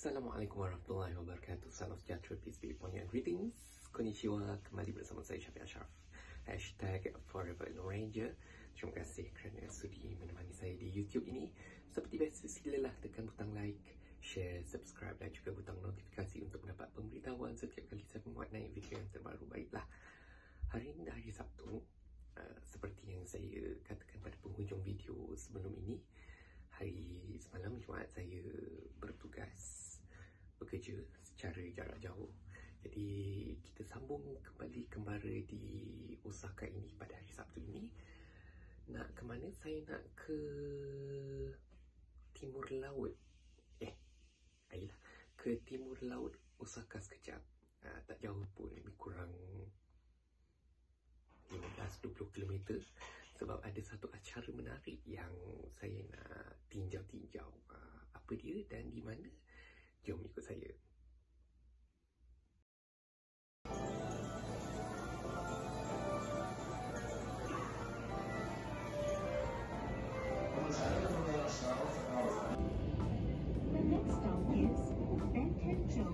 Assalamualaikum warahmatullahi wabarakatuh. Salam sejahtera, peace be upon you and greetings. Konnichiwa, kembali bersama saya Syafiq Ashraf. #Forever in Ranger. Terima kasih kerana sudi menemani saya di YouTube ini. Seperti biasa, silalah tekan butang like, share, subscribe dan juga butang notifikasi untuk mendapat pemberitahuan setiap kali saya membuat naik video yang terbaru. Baiklah, hari ini dah hari Sabtu. Seperti yang saya katakan pada penghujung video sebelum ini, hari semalam Jumaat saya bertugas bekerja secara jarak jauh. Jadi kita sambung kembali kembara di Osaka ini pada hari Sabtu ini. Nak ke mana? Saya nak ke timur laut. Ayolah, ke timur laut Osaka sekejap. Tak jauh pun, lebih kurang 15-20 km, sebab ada satu acara menarik yang saya nak tinjau-tinjau. Apa dia dan di mana? Jom ikut saya. The next stop is Bentenjo,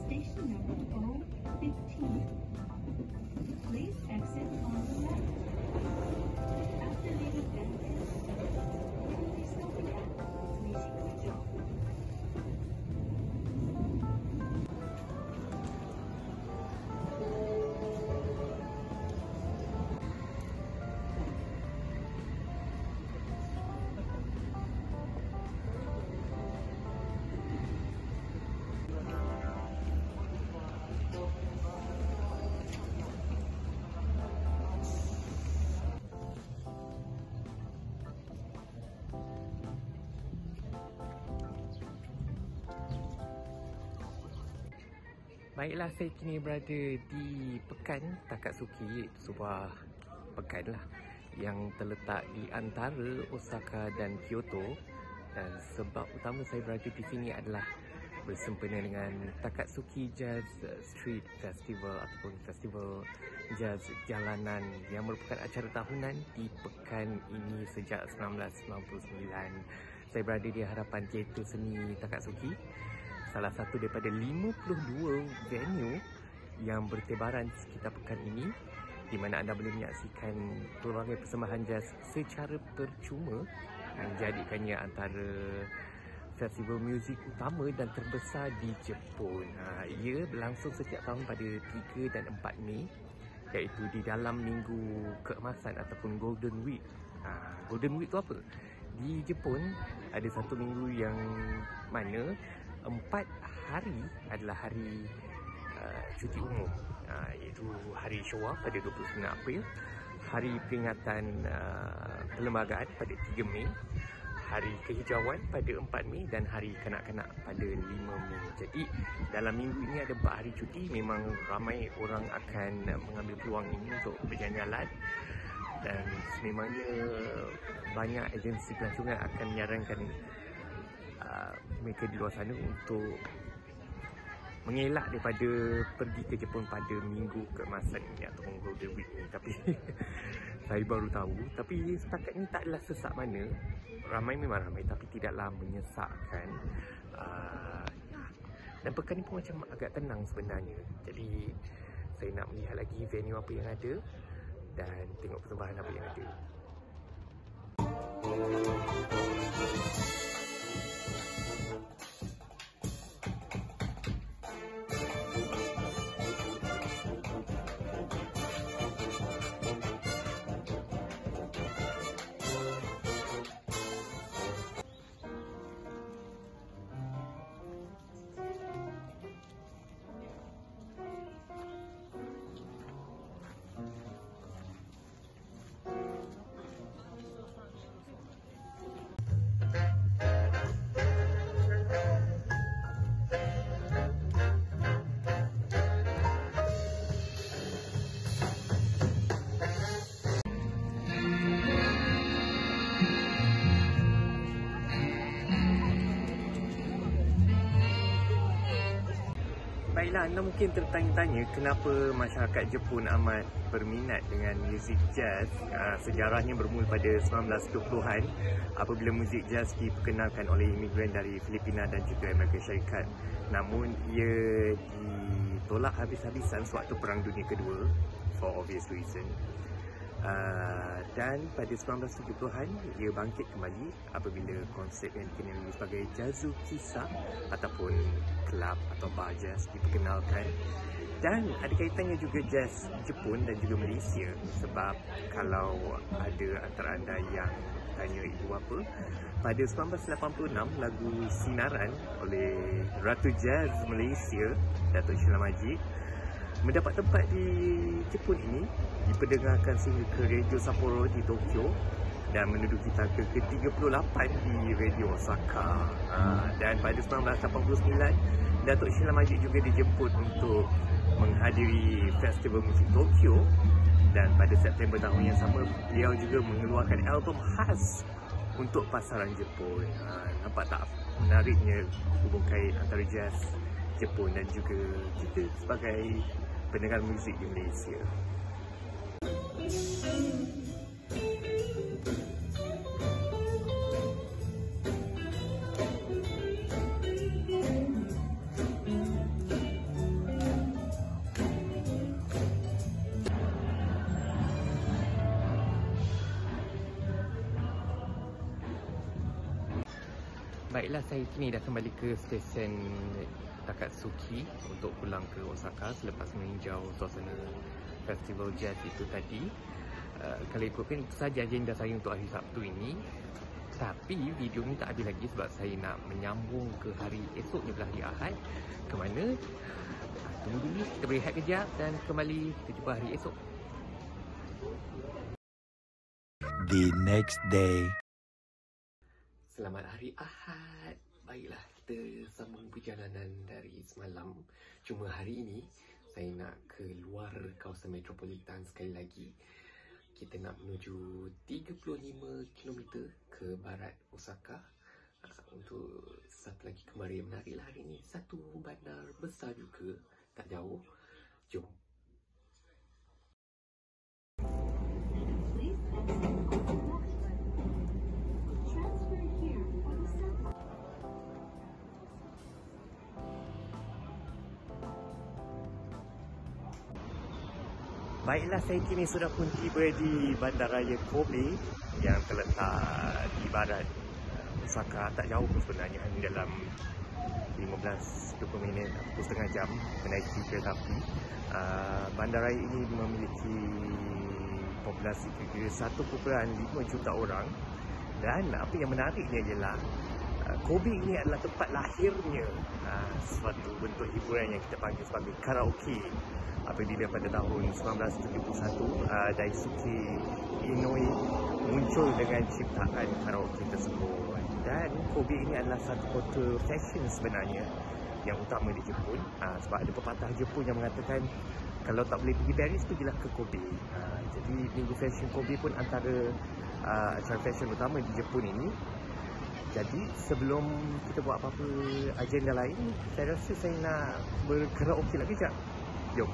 station number 015. Please exit on the left. After leaving Bentenjo, we will be stopping at Nishikujo. Baiklah, saya kini berada di Pekan Takatsuki, iaitu sebuah pekan lah yang terletak di antara Osaka dan Kyoto. Dan sebab utama saya berada di sini adalah bersempena dengan Takatsuki Jazz Street Festival ataupun Festival Jazz Jalanan yang merupakan acara tahunan di pekan ini sejak 1999. Saya berada di hadapan teater seni Takatsuki, salah satu daripada 52 venue yang bertebaran di sekitar pekan ini, di mana anda boleh menyaksikan pelbagai persembahan jazz secara percuma, menjadikannya antara festival muzik utama dan terbesar di Jepun. Ia berlangsung setiap tahun pada 3 dan 4 Mei, iaitu di dalam minggu keemasan ataupun Golden Week. Golden Week tu apa? Di Jepun ada satu minggu yang mana 4 hari adalah hari cuti umum, iaitu hari Showa pada 29 April, hari peringatan perlembagaan pada 3 Mei, hari kehijauan pada 4 Mei dan hari kanak-kanak pada 5 Mei. Jadi dalam minggu ini ada 4 hari cuti. Memang ramai orang akan mengambil peluang ini untuk berjalan-jalan, dan sememangnya banyak agensi pelancongan akan menyarankan mereka di luar sana untuk mengelak daripada pergi ke Jepun pada minggu keemasan ini ataupun Golden Week ini. Tapi saya baru tahu. Tapi setakat ini tak adalah sesak mana. Ramai memang ramai, tapi tidaklah menyesakkan. Dan pekan ni pun macam agak tenang sebenarnya. Jadi saya nak melihat lagi venue apa yang ada dan tengok persembahan apa yang ada. Baiklah, anda mungkin tertanya-tanya kenapa masyarakat Jepun amat berminat dengan muzik jazz. Sejarahnya bermula pada 1920-an apabila muzik jazz diperkenalkan oleh imigran dari Filipina dan juga Amerika Syarikat. Namun ia ditolak habis-habisan sewaktu Perang Dunia Kedua for obvious reason. Dan pada 1970-an ia bangkit kembali apabila konsep yang dikenali sebagai Jazukisa ataupun kelab atau bar jazz diperkenalkan. Dan ada kaitannya juga jazz Jepun dan juga Malaysia, sebab kalau ada antara anda yang tanya ibu bapa, pada 1986 lagu Sinaran oleh Ratu Jazz Malaysia Datuk Sheila Majid mendapat tempat di Jepun ini, diperdengarkan sehingga ke Radio Sapporo di Tokyo dan menduduki tangga ke-38 di Radio Osaka. Dan pada 1989 Datuk Sheila Majid juga dijemput untuk menghadiri Festival Musik Tokyo, dan pada September tahun yang sama beliau juga mengeluarkan album khas untuk pasaran Jepun. Nampak tak menariknya hubung kait antara jazz Jepun dan juga kita sebagai pendengar muzik di Malaysia. Baiklah, saya kini dah kembali ke stesen Takatsuki untuk pulang ke Osaka selepas meninjau suasana festival jazz itu tadi. Kalau ikutkan itu saja agenda saya untuk hari Sabtu ini. Tapi video ni tak habis lagi sebab saya nak menyambung ke hari esoknya pula, hari Ahad. Ke mana? Tunggu dulu, kita berehat kejap dan kembali kita jumpa hari esok. The next day. Selamat hari Ahad. Baiklah, kita sambung perjalanan dari semalam. Cuma hari ini saya nak keluar kawasan metropolitan sekali lagi. Kita nak menuju 35 km ke barat Osaka untuk satu lagi kemarin yang menarik hari ini. Satu bandar besar juga, tak jauh. Jom. Baiklah, saya kini sudah pun tiba di Bandaraya Kobe yang terletak di barat Osaka. Tak jauh pun sebenarnya, hanya dalam 15-20 minit atau setengah jam menaiki kereta api. Bandaraya ini memiliki populasi kira 1.5 juta orang. Dan apa yang menariknya ialah Kobe ini adalah tempat lahirnya suatu bentuk hiburan yang kita panggil sebagai karaoke. Apabila pada tahun 1971 Daisuke Inoue muncul dengan ciptaan karaoke tersebut. Dan Kobe ini adalah satu kota fashion sebenarnya yang utama di Jepun. Sebab ada pepatah Jepun yang mengatakan kalau tak boleh pergi Paris, pergilah ke Kobe. Jadi Minggu Fashion Kobe pun antara acara fashion utama di Jepun ini. Jadi sebelum kita buat apa-apa agenda lain, saya rasa saya nak berkaraoke lagi sekejap. Jom.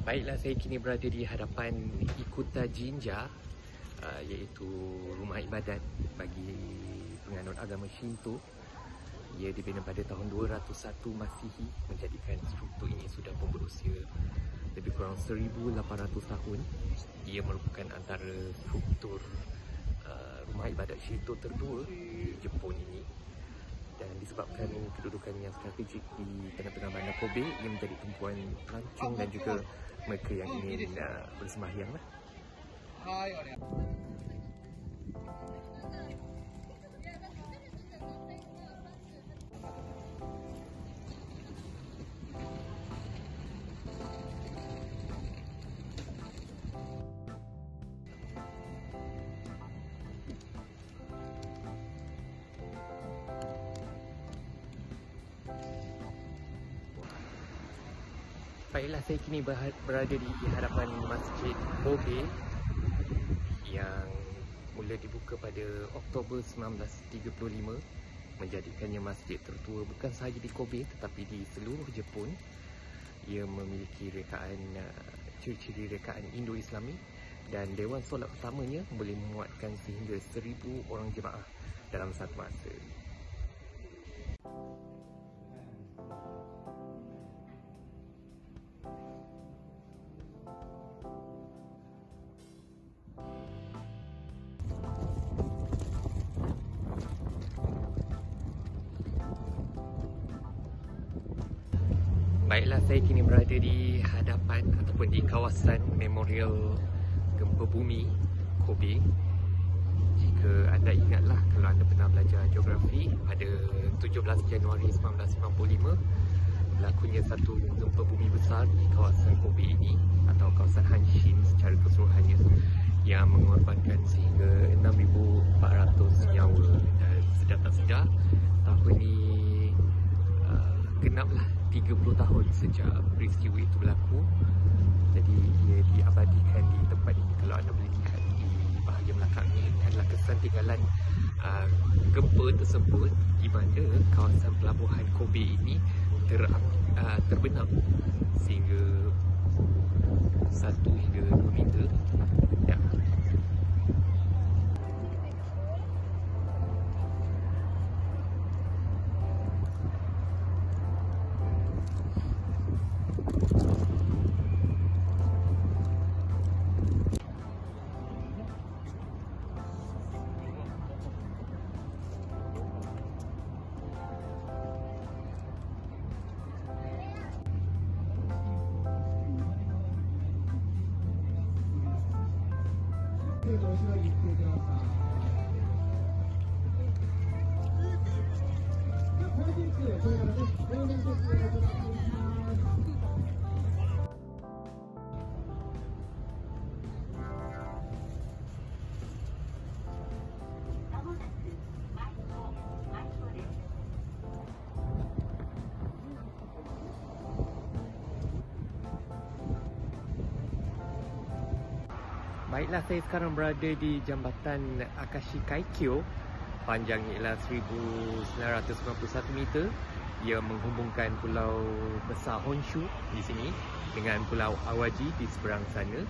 Baiklah, saya kini berada di hadapan Ikuta Jinja, iaitu rumah ibadat bagi penganut agama Shinto. Ia dibina pada tahun 201 Masihi, menjadikan struktur ini sudah pun berusia lebih kurang 1,800 tahun. Ia merupakan antara struktur rumah ibadat Shinto tertua di Jepun ini. Dan disebabkan kedudukan yang strategik di tengah-tengah bandar Kobe, ia menjadi tumpuan pelancong dan juga mereka yang ingin bersembahyang lah. Baiklah, saya kini berada di hadapan Masjid Kobe yang mula dibuka pada Oktober 1935, menjadikannya masjid tertua bukan sahaja di Kobe tetapi di seluruh Jepun. Ia memiliki ciri-ciri rekaan Indo-Islami dan dewan solat utamanya boleh memuatkan sehingga 1,000 orang jemaah dalam satu masa. Baiklah, saya kini berada di hadapan ataupun di kawasan Memorial Gempa Bumi Kobe. Jika anda ingatlah, kalau anda pernah belajar geografi, pada 17 Januari 1995 berlakunya satu gempa bumi besar di kawasan Kobe ini atau kawasan Hanshin secara keseluruhannya yang mengorbankan sehingga 6,400 nyawa. Dan sedar tak sedar, tahun ini genaplah 30 tahun sejak peristiwa itu berlaku. Jadi ia diabadikan di tempat ini. Kalau anda boleh lihat di bahagian belakang ini adalah kesan tinggalan gempa tersebut, di mana kawasan pelabuhan Kobe ini terbenam sehingga 1 hingga 2 meter. Ya. Baiklah, saya sekarang berada di jambatan Akashi Kaikyo. Panjangnya ialah 1991 meter. Ia menghubungkan pulau besar Honshu di sini dengan pulau Awaji di seberang sana.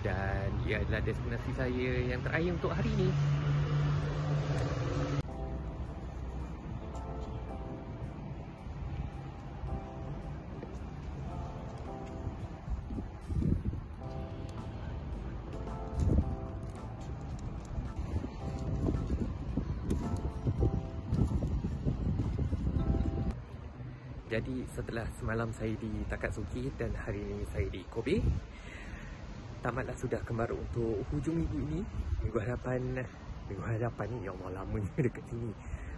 Dan ia adalah destinasi saya yang terakhir untuk hari ini. Jadi setelah semalam saya di Takatsuki dan hari ini saya di Kobe, tamatlah sudah kembali untuk hujung minggu ini. Minggu hadapan ni, ya Allah, lamanya dekat sini.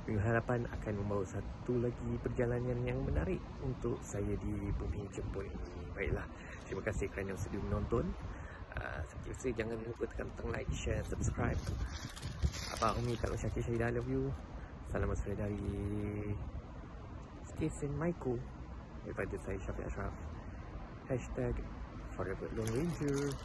Minggu hadapan akan membawa satu lagi perjalanan yang menarik untuk saya di bumi Jepun ini. Baiklah, terima kasih kerana sudi menonton. Seperti biasa, jangan lupa tekan like, share, subscribe. Abang Umi, kalau Syakir Syahida, I love you. Salam saya dari Stesen Maiko daripada saya Syafiq Ashraf. #Forever Lone Ranger.